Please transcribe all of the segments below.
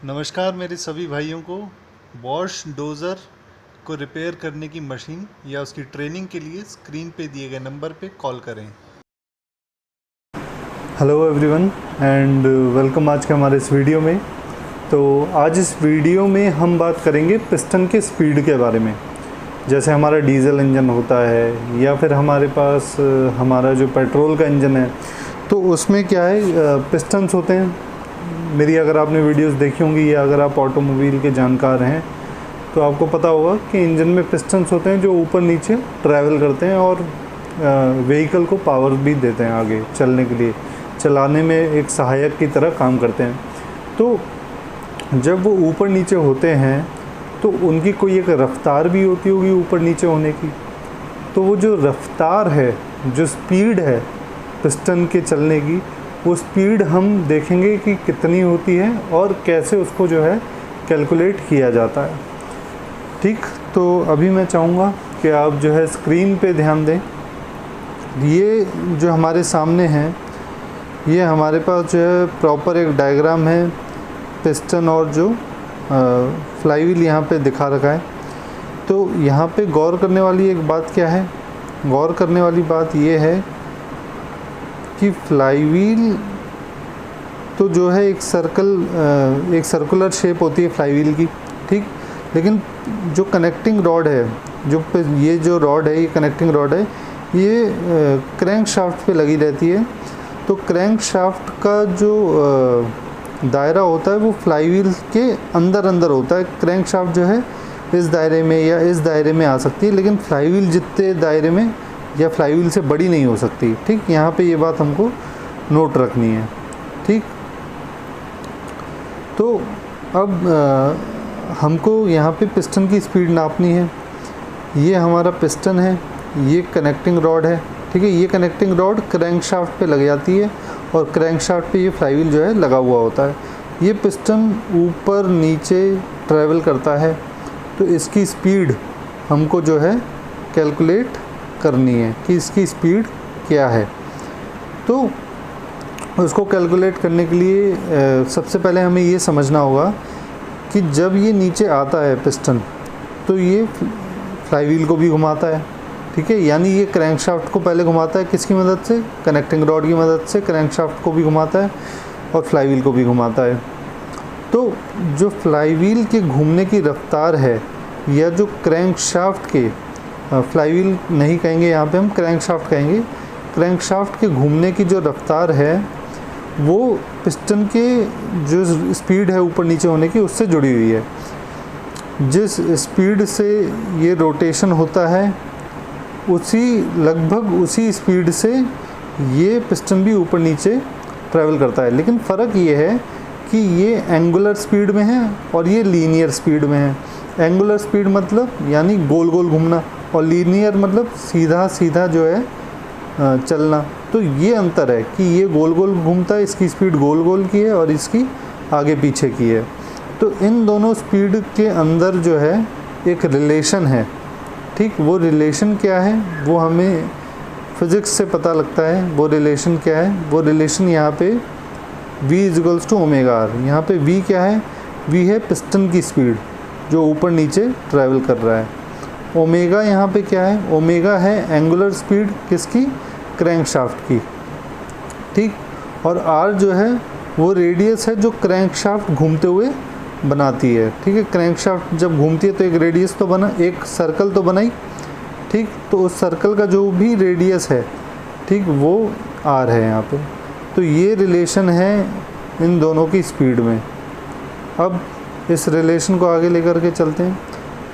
नमस्कार मेरे सभी भाइयों को। बॉश डोज़र को रिपेयर करने की मशीन या उसकी ट्रेनिंग के लिए स्क्रीन पे दिए गए नंबर पे कॉल करें। हेलो एवरीवन एंड वेलकम आज के हमारे इस वीडियो में। तो आज इस वीडियो में हम बात करेंगे पिस्टन के स्पीड के बारे में। जैसे हमारा डीजल इंजन होता है या फिर हमारे पास हमारा जो पेट्रोल का इंजन है, तो उसमें क्या है, पिस्टन्स होते हैं। मेरी अगर आपने वीडियोस देखी होंगी या अगर आप ऑटोमोबाइल के जानकार हैं तो आपको पता होगा कि इंजन में पिस्टन्स होते हैं जो ऊपर नीचे ट्रैवल करते हैं और व्हीकल को पावर भी देते हैं आगे चलने के लिए, चलाने में एक सहायक की तरह काम करते हैं। तो जब वो ऊपर नीचे होते हैं तो उनकी कोई एक रफ़्तार भी होती होगी ऊपर नीचे होने की। तो वो जो रफ़्तार है, जो स्पीड है पिस्टन के चलने की, वो स्पीड हम देखेंगे कि कितनी होती है और कैसे उसको जो है कैलकुलेट किया जाता है। ठीक, तो अभी मैं चाहूँगा कि आप जो है स्क्रीन पे ध्यान दें। ये जो हमारे सामने हैं, ये हमारे पास जो है प्रॉपर एक डायग्राम है पिस्टन और जो फ्लाईव्हील यहाँ पे दिखा रखा है। तो यहाँ पे गौर करने वाली एक बात क्या है? गौर करने वाली बात ये है कि फ्लाईव्हील तो जो है एक सर्कुलर शेप होती है फ्लाईव्हील की, ठीक। लेकिन जो कनेक्टिंग रॉड है, ये जो रॉड है, ये कनेक्टिंग रॉड है, ये क्रैंक शाफ्ट पे लगी रहती है। तो क्रैंक शाफ्ट का जो दायरा होता है वो फ्लाईव्हील के अंदर होता है। क्रैंक शाफ्ट जो है इस दायरे में या इस दायरे में आ सकती है, लेकिन फ्लाईव्हील जितने दायरे में या फ्लाईव्हील से बड़ी नहीं हो सकती। ठीक, यहाँ पे ये बात हमको नोट रखनी है। ठीक, तो अब हमको यहाँ पे पिस्टन की स्पीड नापनी है। ये हमारा पिस्टन है, ये कनेक्टिंग रॉड है, ठीक है। ये कनेक्टिंग रॉड क्रैंक शाफ्ट पे लग जाती है और क्रैंक शाफ्ट पे ये फ्लाईव्हील जो है लगा हुआ होता है। ये पिस्टन ऊपर नीचे ट्रैवल करता है, तो इसकी स्पीड हमको जो है कैलकुलेट करनी है कि इसकी स्पीड क्या है। तो उसको कैलकुलेट करने के लिए सबसे पहले हमें ये समझना होगा कि जब ये नीचे आता है पिस्टन, तो ये फ्लाईव्हील को भी घुमाता है, ठीक है। यानी ये क्रैंक शाफ्ट को पहले घुमाता है, किसकी मदद से? कनेक्टिंग रॉड की मदद से क्रैंक शाफ्ट को भी घुमाता है और फ्लाईव्हील को भी घुमाता है। तो जो फ्लाईव्हील के घूमने की रफ्तार है, या जो क्रैंक शाफ्ट के, फ्लाईव्हील नहीं कहेंगे यहाँ पे, हम क्रैंक शाफ्ट कहेंगे, क्रैंक शाफ्ट के घूमने की जो रफ्तार है वो पिस्टन के जो स्पीड है ऊपर नीचे होने की, उससे जुड़ी हुई है। जिस स्पीड से ये रोटेशन होता है लगभग उसी स्पीड से ये पिस्टन भी ऊपर नीचे ट्रैवल करता है। लेकिन फ़र्क ये है कि ये एंगुलर स्पीड में है और ये लीनियर स्पीड में है। एंगुलर स्पीड मतलब यानी गोल गोल घूमना, और लीनियर मतलब सीधा सीधा जो है चलना। तो ये अंतर है कि ये गोल गोल घूमता है, इसकी स्पीड गोल गोल की है और इसकी आगे पीछे की है। तो इन दोनों स्पीड के अंदर जो है एक रिलेशन है, ठीक। वो रिलेशन क्या है वो हमें फिज़िक्स से पता लगता है। वो रिलेशन क्या है? वो रिलेशन यहाँ पे v इज़िकल्स टू ओमेगा आर। यहाँ पे v क्या है? v है पिस्टन की स्पीड जो ऊपर नीचे ट्रैवल कर रहा है। ओमेगा यहाँ पे क्या है? ओमेगा है एंगुलर स्पीड, किसकी? क्रैंक शाफ्ट की, ठीक। और r जो है वो रेडियस है जो क्रैंक शाफ्ट घूमते हुए बनाती है, ठीक है। क्रैंक शाफ्ट जब घूमती है तो एक रेडियस तो बना, एक सर्कल तो बनाई, ठीक। तो उस सर्कल का जो भी रेडियस है, ठीक, वो r है यहाँ पे। तो ये रिलेशन है इन दोनों की स्पीड में। अब इस रिलेशन को आगे लेकर के चलते हैं।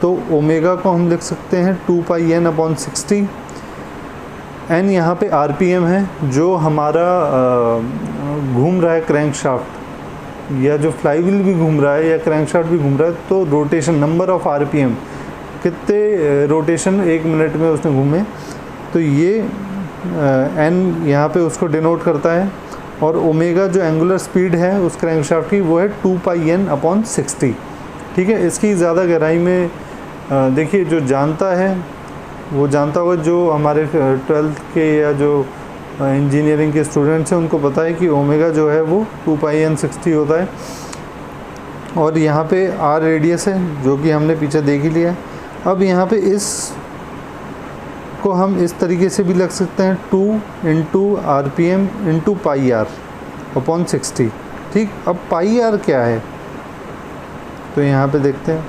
तो ओमेगा को हम लिख सकते हैं 2πn/60। n यहाँ पे rpm है, जो हमारा घूम रहा है क्रैंक शाफ्ट, या जो फ्लाईव्हील भी घूम रहा है या क्रैंक शाफ्ट भी घूम रहा है। तो रोटेशन, नंबर ऑफ rpm, कितने रोटेशन एक मिनट में उसने घूमे, तो ये n यहाँ पे उसको डिनोट करता है। और ओमेगा जो एंगुलर स्पीड है उस क्रैंक शाफ्ट की, वो है 2πn/60, ठीक है। इसकी ज़्यादा गहराई में देखिए, जो जानता है वो जानता होगा, जो हमारे 12th के या जो इंजीनियरिंग के स्टूडेंट्स हैं उनको पता है कि ओमेगा जो है वो 2πn/60 होता है। और यहाँ पे आर रेडियस है जो कि हमने पीछे देख ही लिया है। अब यहाँ पे इस को हम इस तरीके से भी लिख सकते हैं 2 into RPM into pi r upon 60। ठीक, अब पाई आर क्या है तो यहाँ पे देखते हैं।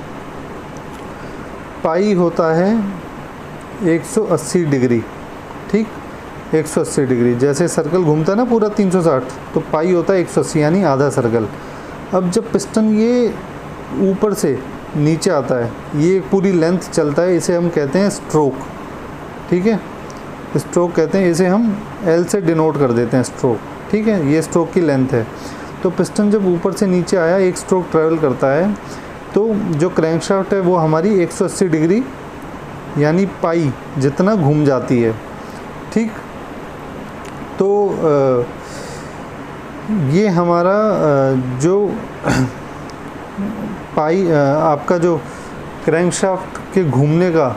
पाई होता है 180 डिग्री। ठीक, 180 डिग्री, जैसे सर्कल घूमता है ना पूरा 360, तो पाई होता है 180 यानी आधा सर्कल। अब जब पिस्टन ये ऊपर से नीचे आता है, ये पूरी लेंथ चलता है, इसे हम कहते हैं स्ट्रोक। ठीक है, स्ट्रोक कहते हैं, इसे हम L से डिनोट कर देते हैं स्ट्रोक। ठीक है, ये स्ट्रोक की लेंथ है। तो पिस्टन जब ऊपर से नीचे आया, एक स्ट्रोक ट्रैवल करता है, तो जो क्रैंकशाफ्ट है वो हमारी 180 डिग्री यानी पाई जितना घूम जाती है। ठीक, तो ये हमारा जो पाई आपका जो क्रैंकशाफ्ट के घूमने का,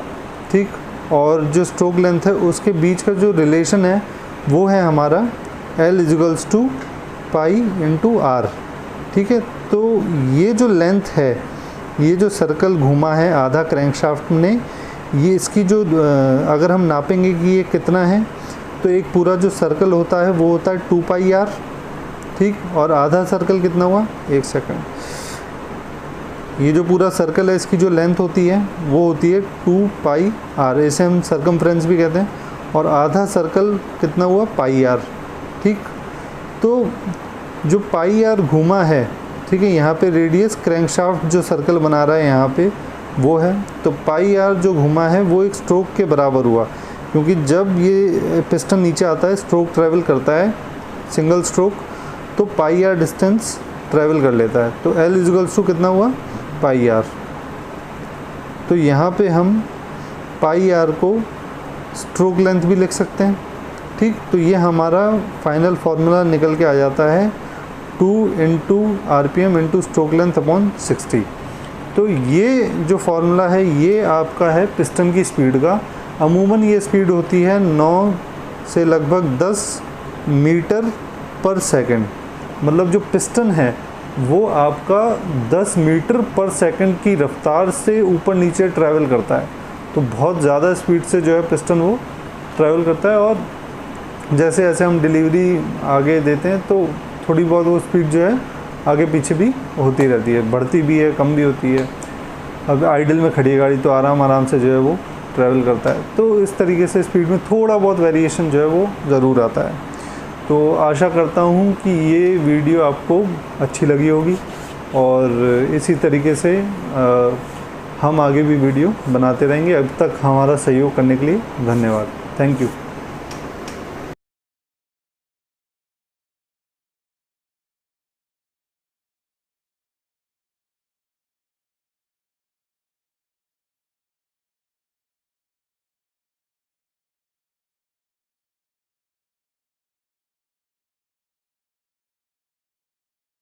ठीक, और जो स्ट्रोक लेंथ है उसके बीच का जो रिलेशन है वो है हमारा L = पाई इंटू आर। ठीक है, तो ये जो लेंथ है, ये जो सर्कल घूमा है आधा क्रैंकशाफ्ट ने, ये इसकी जो अगर हम नापेंगे कि ये कितना है, तो एक पूरा जो सर्कल होता है वो होता है 2 पाई आर। ठीक, और आधा सर्कल कितना हुआ, 1 सेकंड, ये जो पूरा सर्कल है इसकी जो लेंथ होती है वो होती है 2 पाई आर, इसे हम सर्कमफ्रेंस भी कहते हैं। और आधा सर्कल कितना हुआ, पाई आर। ठीक, तो जो पाई आर घूमा है, ठीक है, यहाँ पे रेडियस क्रैंकशाफ्ट जो सर्कल बना रहा है यहाँ पे वो है, तो पाई आर जो घूमा है वो एक स्ट्रोक के बराबर हुआ, क्योंकि जब ये पिस्टन नीचे आता है, स्ट्रोक ट्रैवल करता है, सिंगल स्ट्रोक, तो पाई आर डिस्टेंस ट्रैवल कर लेता है। तो L = कितना हुआ, पाई आर। तो यहाँ पे हम पाई आर को स्ट्रोक लेंथ भी लिख सकते हैं। ठीक, तो ये हमारा फाइनल फार्मूला निकल के आ जाता है 2 into RPM into stroke length upon 60। तो ये जो फार्मूला है ये आपका है पिस्टन की स्पीड का। अमूमन ये स्पीड होती है 9 से लगभग 10 मीटर पर सेकंड। मतलब जो पिस्टन है वो आपका 10 मीटर पर सेकंड की रफ्तार से ऊपर नीचे ट्रैवल करता है। तो बहुत ज़्यादा स्पीड से जो है पिस्टन वो ट्रैवल करता है, और जैसे जैसे हम डिलीवरी आगे देते हैं तो थोड़ी बहुत वो स्पीड जो है आगे पीछे भी होती रहती है, बढ़ती भी है, कम भी होती है। अब आइडल में खड़ी गाड़ी तो आराम से जो है वो ट्रैवल करता है। तो इस तरीके से स्पीड में थोड़ा बहुत वेरिएशन जो है वो ज़रूर आता है। तो आशा करता हूँ कि ये वीडियो आपको अच्छी लगी होगी, और इसी तरीके से हम आगे भी वीडियो बनाते रहेंगे। अब तक हमारा सहयोग करने के लिए धन्यवाद। Thank you.